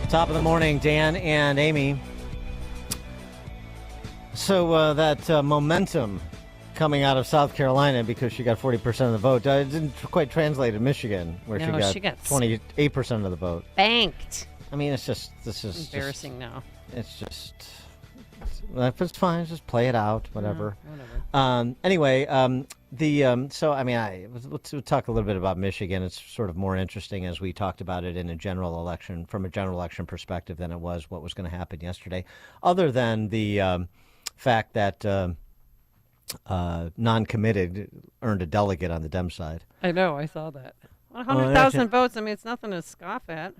Top of the morning, Dan and Amy. So that momentum coming out of South Carolina, because she got 40% of the vote, didn't quite translate to Michigan, where she got 28% of the vote. Banked. I mean, this is embarrassing now. It's just, it's fine. Just play it out, whatever. Whatever. Anyway, so I mean, let's talk a little bit about Michigan. It's sort of more interesting as we talked about it in a general election, from a general election perspective, than it was what was going to happen yesterday. Other than the fact that non-committed earned a delegate on the Dem side. I know. I saw that. 100,000 votes. I mean, it's nothing to scoff at.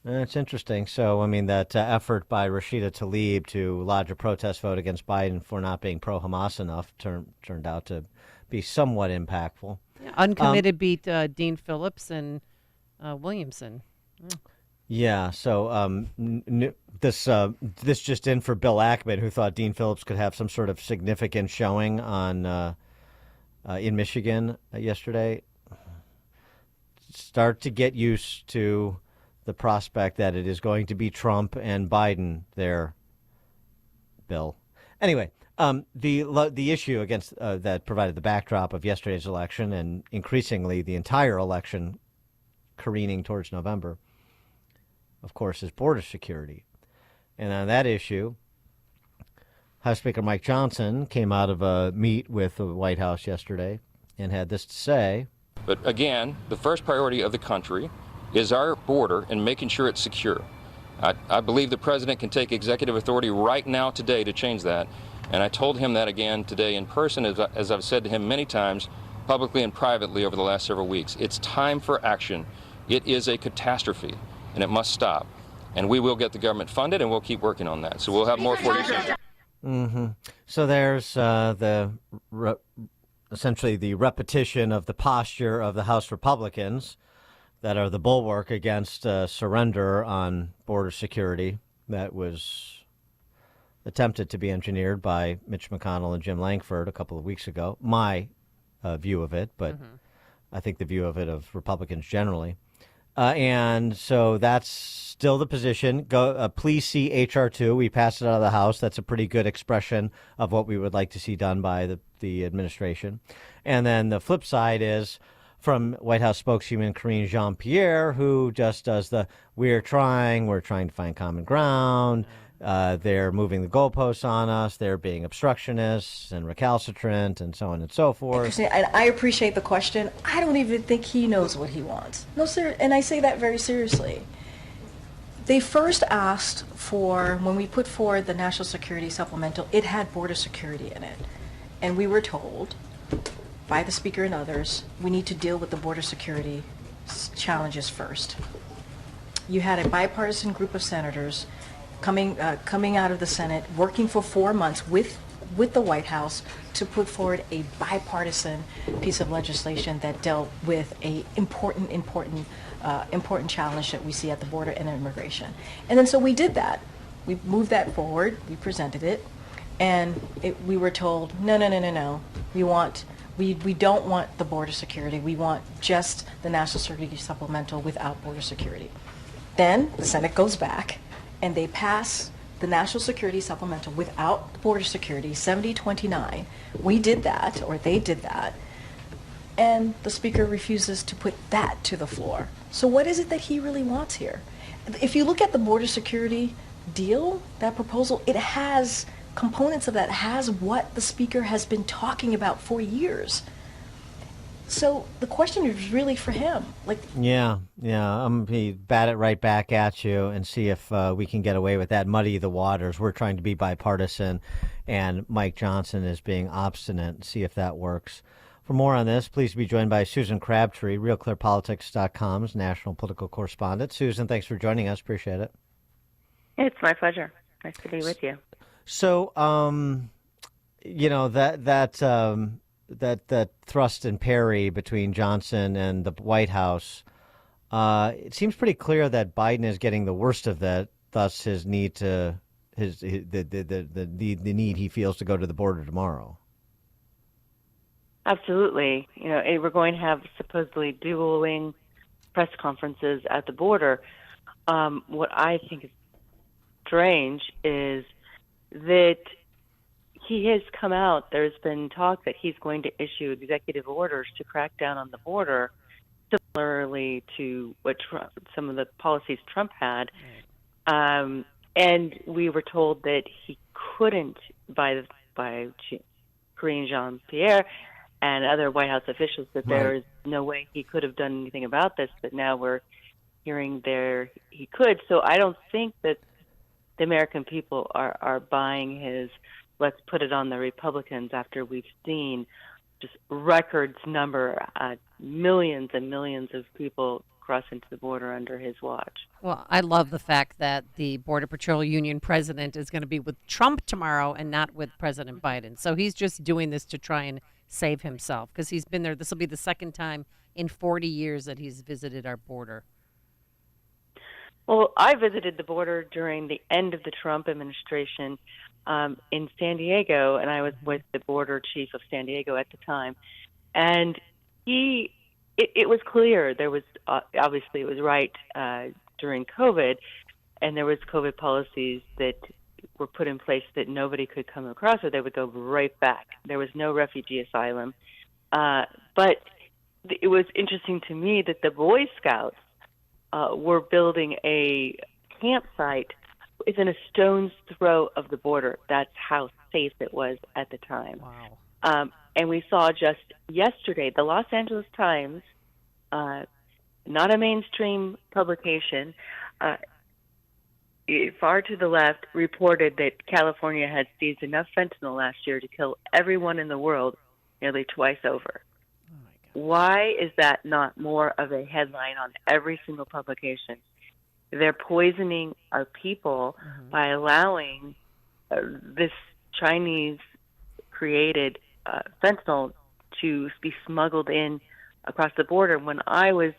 It's interesting. So, I mean, that effort by Rashida Tlaib to lodge a protest vote against Biden for not being pro-Hamas enough turned out to be somewhat impactful. Yeah, uncommitted beat Dean Phillips and Williamson. Yeah. So this just in for Bill Ackman, who thought Dean Phillips could have some sort of significant showing on in Michigan yesterday. Start to get used to the prospect that it is going to be Trump and Biden there, Bill. Anyway, the issue against that provided the backdrop of yesterday's election, and increasingly the entire election careening towards November, of course, is border security. And on that issue, House Speaker Mike Johnson came out of a meet with the White House yesterday and had this to say. But again, the first priority of the country is our border and making sure it's secure. I believe the president can take executive authority right now today to change that. And I told him that again today in person, as I've said to him many times, publicly and privately over the last several weeks. It's time for action. It is a catastrophe, and it must stop. And we will get the government funded, and we'll keep working on that. So we'll have more for you soon. Mm-hmm. So there's essentially the repetition of the posture of the House Republicans that are the bulwark against surrender on border security that was attempted to be engineered by Mitch McConnell and Jim Lankford a couple of weeks ago. My view of it, but I think the view of it of Republicans generally. And so that's still the position. Please see H.R. 2. We passed it out of the House. That's a pretty good expression of what we would like to see done by the administration. And then the flip side is from White House spokeswoman Karine Jean-Pierre, who just does we're trying to find common ground. They're moving the goalposts on us. They're being obstructionists and recalcitrant and so on and so forth. And I appreciate the question. I don't even think he knows what he wants. No, sir. And I say that very seriously. They first asked for, when we put forward the National Security Supplemental, it had border security in it. And we were told by the Speaker and others, we need to deal with the border security challenges first. You had a bipartisan group of senators coming out of the Senate, working for 4 months with the White House to put forward a bipartisan piece of legislation that dealt with a important challenge that we see at the border and immigration. And then so we did that. We moved that forward. We presented it, and we were told, no. We don't want the border security. We want just the National Security Supplemental without border security. Then the Senate goes back, and they pass the National Security Supplemental without border security, 70-29. We did that, or they did that, and the Speaker refuses to put that to the floor. So what is it that he really wants here? If you look at the border security deal, that proposal, it has components of that, has what the Speaker has been talking about for years. So the question is really for him. Yeah. He bat it right back at you and see if we can get away with that. Muddy the waters. We're trying to be bipartisan, and Mike Johnson is being obstinate. See if that works. For more on this, please be joined by Susan Crabtree, RealClearPolitics.com's national political correspondent. Susan, thanks for joining us. Appreciate it. It's my pleasure. Nice to be with you. So, that thrust and parry between Johnson and the White House, it seems pretty clear that Biden is getting the worst of that. Thus, his need the need he feels to go to the border tomorrow. Absolutely. We're going to have supposedly dueling press conferences at the border. what I think is strange is that he has come out. There's been talk that he's going to issue executive orders to crack down on the border, similarly to what some of the policies Trump had. And we were told that he couldn't, by Karine Jean-Pierre and other White House officials, that there is no way he could have done anything about this. But now we're hearing he could. So I don't think that the American people are buying his let's put it on the Republicans after we've seen just records number, millions and millions of people cross into the border under his watch. Well, I love the fact that the Border Patrol Union president is going to be with Trump tomorrow and not with President Biden. So he's just doing this to try and save himself because he's been there. This will be the second time in 40 years that he's visited our border. Well, I visited the border during the end of the Trump administration in San Diego, and I was with the border chief of San Diego at the time. And it was clear there was, obviously it was right during COVID, and there was COVID policies that were put in place that nobody could come across or they would go right back. There was no refugee asylum. But it was interesting to me that the Boy Scouts were building a campsite within a stone's throw of the border. That's how safe it was at the time. Wow. And we saw just yesterday, the Los Angeles Times, not a mainstream publication, far to the left, reported that California had seized enough fentanyl last year to kill everyone in the world nearly twice over. Why is that not more of a headline on every single publication? They're poisoning our people by allowing this Chinese-created fentanyl to be smuggled in across the border. When I was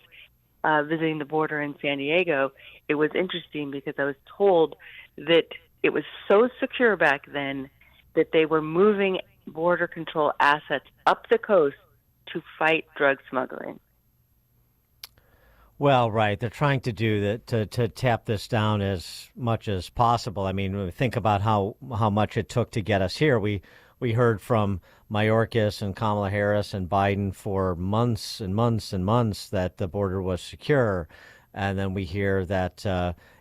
visiting the border in San Diego, it was interesting because I was told that it was so secure back then that they were moving border control assets up the coast to fight drug smuggling. Well, right. They're trying to do that to tap this down as much as possible. I mean, think about how much it took to get us here. We heard from Mayorkas and Kamala Harris and Biden for months and months and months that the border was secure. And then we hear that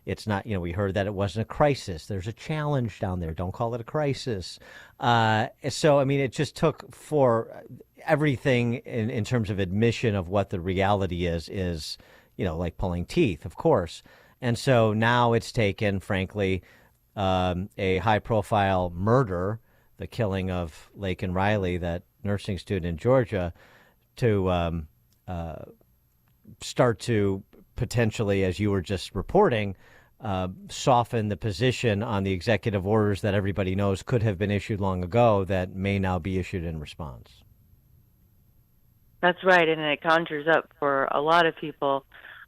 it's not, we heard that it wasn't a crisis. There's a challenge down there. Don't call it a crisis. So, I mean, it just took for everything in terms of admission of what the reality is, like pulling teeth, of course. And so now it's taken, frankly, a high-profile murder, the killing of Laken Riley, that nursing student in Georgia, to start to potentially, as you were just reporting, soften the position on the executive orders that everybody knows could have been issued long ago that may now be issued in response. That's right, and it conjures up for a lot of people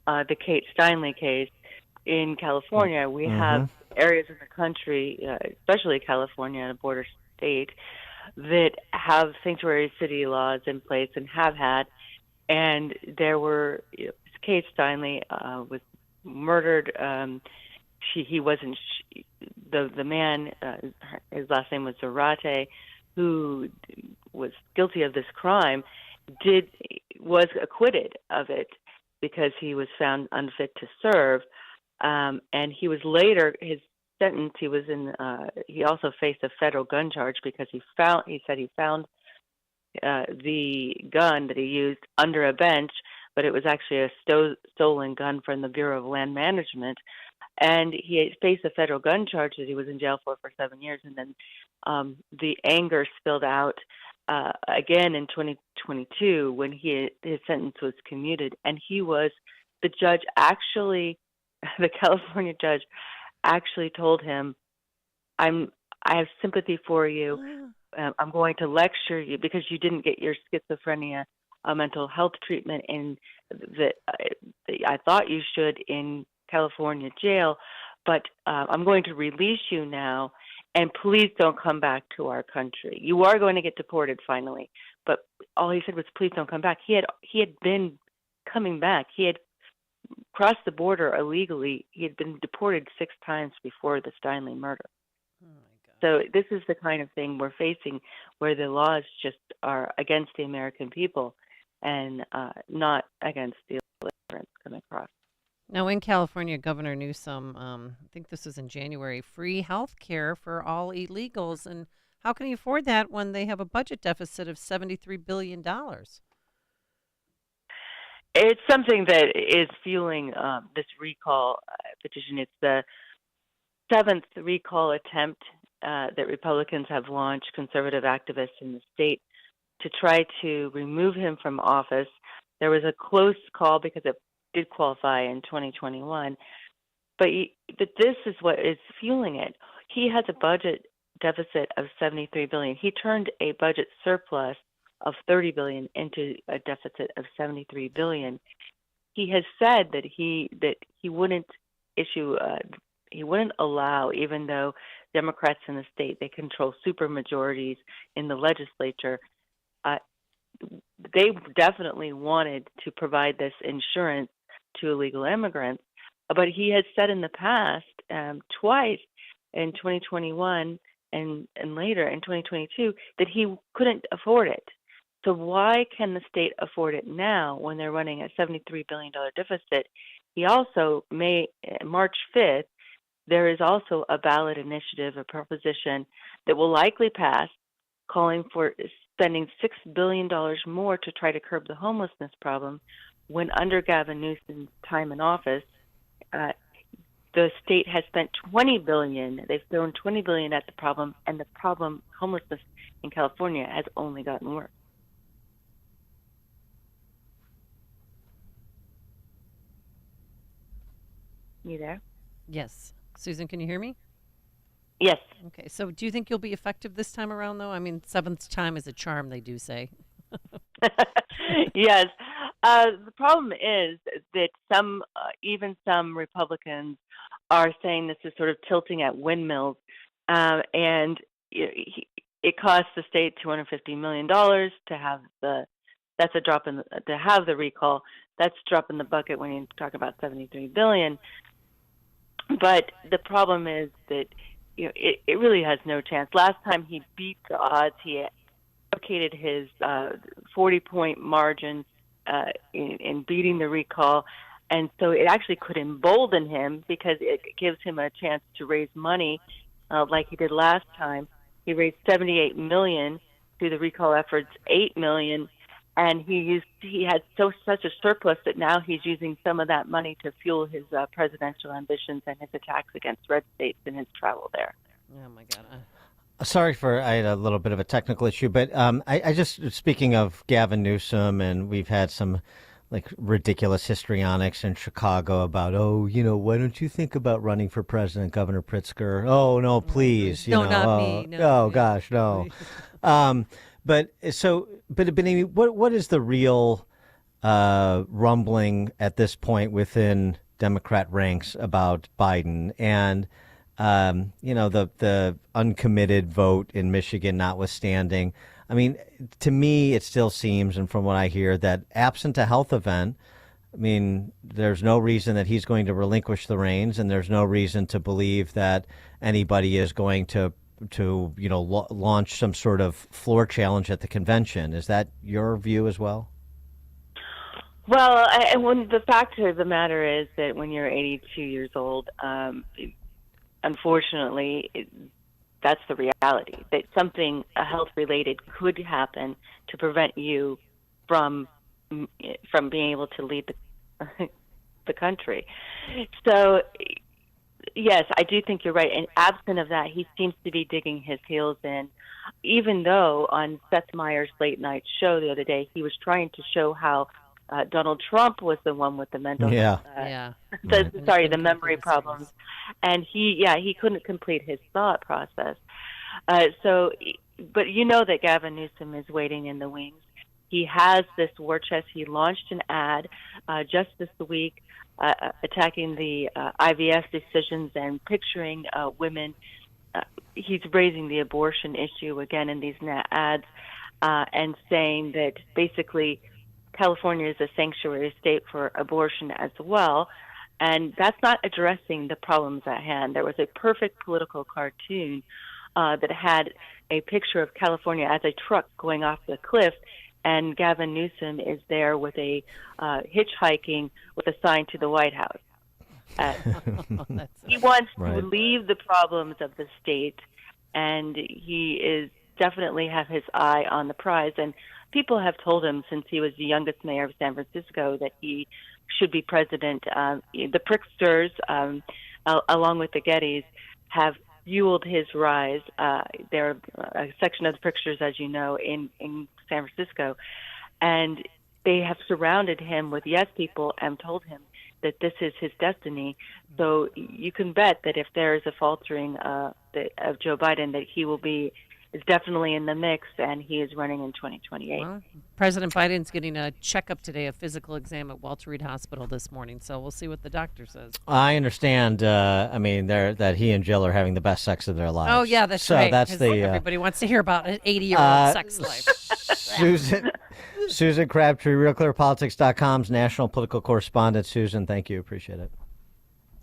the Kate Steinle case in California. We have areas in the country, especially California, a border state, that have sanctuary city laws in place and have had. And there were, Kate Steinle was murdered. He wasn't, the man, his last name was Zarate, who was guilty of this crime, was acquitted of it because he was found unfit to serve. And he was later, his sentence, he also faced a federal gun charge because he said he found the gun that he used under a bench, but it was actually a stolen gun from the Bureau of Land Management. And he faced a federal gun charge that he was in jail for 7 years. And then the anger spilled out again in 2022 when his sentence was commuted. And the California judge actually told him, I have sympathy for you. I'm going to lecture you because you didn't get your schizophrenia mental health treatment that I thought you should in California jail, but I'm going to release you now, and please don't come back to our country. You are going to get deported finally, but all he said was, please don't come back. He had been coming back. He had crossed the border illegally. He had been deported 6 times before the Steinle murder. Oh my God. So this is the kind of thing we're facing, where the laws just are against the American people and not against the immigrants coming across. Now, in California, Governor Newsom, I think this was in January, free health care for all illegals. And how can he afford that when they have a budget deficit of $73 billion? It's something that is fueling this recall petition. It's the 7th recall attempt that Republicans have launched, conservative activists in the state, to try to remove him from office. There was a close call because it did qualify in 2021, but this is what is fueling it. He has a budget deficit of $73 billion. He turned a budget surplus of $30 billion into a deficit of $73 billion. He has said that he wouldn't issue he wouldn't allow, even though Democrats in the state, they control supermajorities in the legislature, they definitely wanted to provide this insurance to illegal immigrants. But he has said in the past, twice in 2021 and later in 2022, that he couldn't afford it. So why can the state afford it now when they're running a $73 billion deficit? He also, March 5th, there is also a ballot initiative, a proposition that will likely pass, calling for spending $6 billion more to try to curb the homelessness problem, when under Gavin Newsom's time in office, the state has spent $20 billion. They've thrown $20 billion at the problem, and the problem, homelessness in California, has only gotten worse. You there? Yes. Susan, can you hear me? Yes. Okay. So do you think you'll be effective this time around, though? I mean, 7th time is a charm, they do say. Yes. The problem is that even some Republicans are saying this is sort of tilting at windmills, and it costs the state $250 million to have that's a drop in to have the recall. That's a drop in the bucket when you talk about $73 billion. But the problem is that it really has no chance. Last time he beat the odds, he advocated his 40-point margin in beating the recall, and so it actually could embolden him because it gives him a chance to raise money like he did last time. He raised $78 million through the recall efforts, $8 million, and he had such a surplus that now he's using some of that money to fuel his presidential ambitions and his attacks against red states and his travel there. Oh my God. Sorry I had a little bit of a technical issue, but I just, speaking of Gavin Newsom, and we've had some like ridiculous histrionics in Chicago about, why don't you think about running for president, Governor Pritzker? Oh, no, please. Not me. No, gosh, no. But what is the real rumbling at this point within Democrat ranks about Biden? And the uncommitted vote in Michigan notwithstanding, I mean, to me, it still seems, and from what I hear, that absent a health event, I mean, there's no reason that he's going to relinquish the reins, and there's no reason to believe that anybody is going to launch some sort of floor challenge at the convention. Is that your view as well? Well, the fact of the matter is that when you're 82 years old, unfortunately, that's the reality, that something health-related could happen to prevent you from being able to lead the country. So, yes, I do think you're right. And absent of that, he seems to be digging his heels in, even though on Seth Meyers' late night show the other day, he was trying to show how Donald Trump was the one with the mental the memory problems, and he couldn't complete his thought process. But that Gavin Newsom is waiting in the wings. He has this war chest. He launched an ad just this week attacking the IVF decisions and picturing women. He's raising the abortion issue again in these ads and saying that basically California is a sanctuary state for abortion as well. And that's not addressing the problems at hand. There was a perfect political cartoon that had a picture of California as a truck going off the cliff, and Gavin Newsom is there with a hitchhiking with a sign to the White House. He wants to leave the problems of the state, and he is definitely have his eye on the prize. And people have told him since he was the youngest mayor of San Francisco that he should be president. The Pricksters, along with the Gettys, have fueled his rise. They're a section of the Pricksters, as you know, in San Francisco. And they have surrounded him with yes people and told him that this is his destiny. So you can bet that if there is a faltering of Joe Biden, that he will be is definitely in the mix, and he is running in 2028. Well, President Biden's getting a checkup today, a physical exam at Walter Reed Hospital this morning, so we'll see what the doctor says. I understand, that he and Jill are having the best sex of their lives. Oh, yeah, that's so right. That's the, everybody wants to hear about an 80-year-old sex life. Susan Crabtree, RealClearPolitics.com's national political correspondent. Susan, thank you. Appreciate it.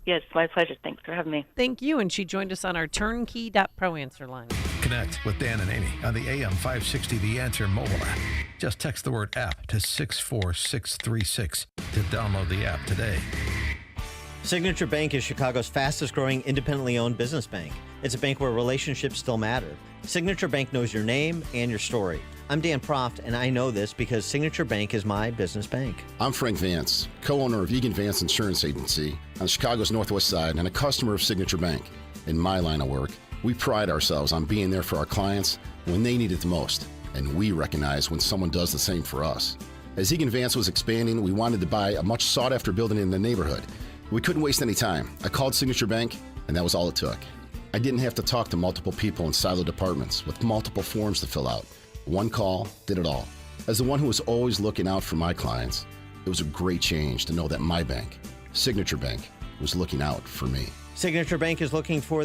Yes, my pleasure. Thanks for having me. Thank you, and she joined us on our turnkey.pro answer line. Connect with Dan and Amy on the AM 560 The Answer mobile app. Just text the word app to 64636 to download the app today. Signature Bank is Chicago's fastest growing independently owned business bank. It's a bank where relationships still matter. Signature Bank knows your name and your story. I'm Dan Proft, and I know this because Signature Bank is my business bank. I'm Frank Vance, co-owner of Egan Vance Insurance Agency on Chicago's Northwest Side and a customer of Signature Bank. In my line of work, we pride ourselves on being there for our clients when they need it the most, and we recognize when someone does the same for us. As Egan Vance was expanding, we wanted to buy a much sought-after building in the neighborhood. We couldn't waste any time. I called Signature Bank, and that was all it took. I didn't have to talk to multiple people in siloed departments with multiple forms to fill out. One call did it all. As the one who was always looking out for my clients, it was a great change to know that my bank, Signature Bank, was looking out for me. Signature Bank is looking for